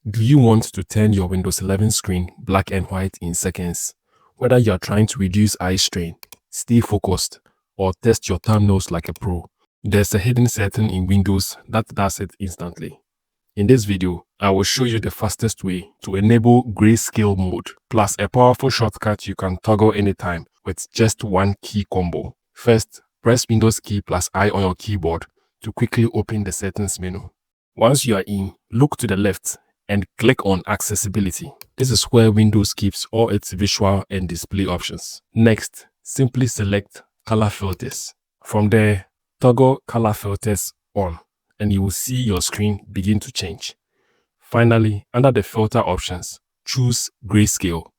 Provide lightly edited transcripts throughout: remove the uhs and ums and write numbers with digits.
Do you want to turn your Windows 11 screen black and white in seconds? Whether you are trying to reduce eye strain, stay focused, or test your thumbnails like a pro, there's a hidden setting in Windows that does it instantly. In this video, I will show you the fastest way to enable Grayscale mode, plus a powerful shortcut you can toggle anytime with just one key combo. First, press Windows key plus I on your keyboard to quickly open the settings menu. Once you are in, look to the left and click on Accessibility. This is where Windows keeps all its visual and display options. Next, simply select Color Filters. From there, toggle Color Filters on, and you will see your screen begin to change. Finally, under the filter options, choose Grayscale.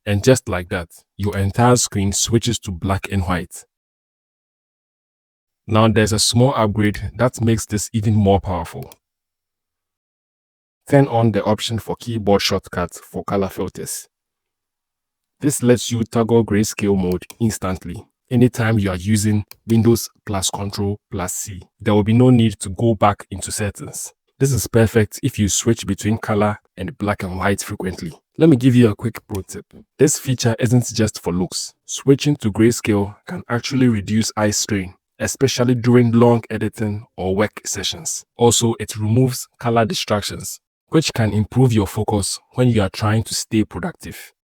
And just like that, your entire screen switches to black and white. Now there's a small upgrade that makes this even more powerful. Turn on the option for keyboard shortcuts for color filters. This lets you toggle Grayscale mode instantly anytime you are using Windows plus Ctrl plus C. There will be no need to go back into settings. This is perfect if you switch between color and black and white frequently. Let me give you a quick pro tip. This feature isn't just for looks. Switching to Grayscale can actually reduce eye strain, especially during long editing or work sessions. Also, it removes color distractions, which can improve your focus when you are trying to stay productive.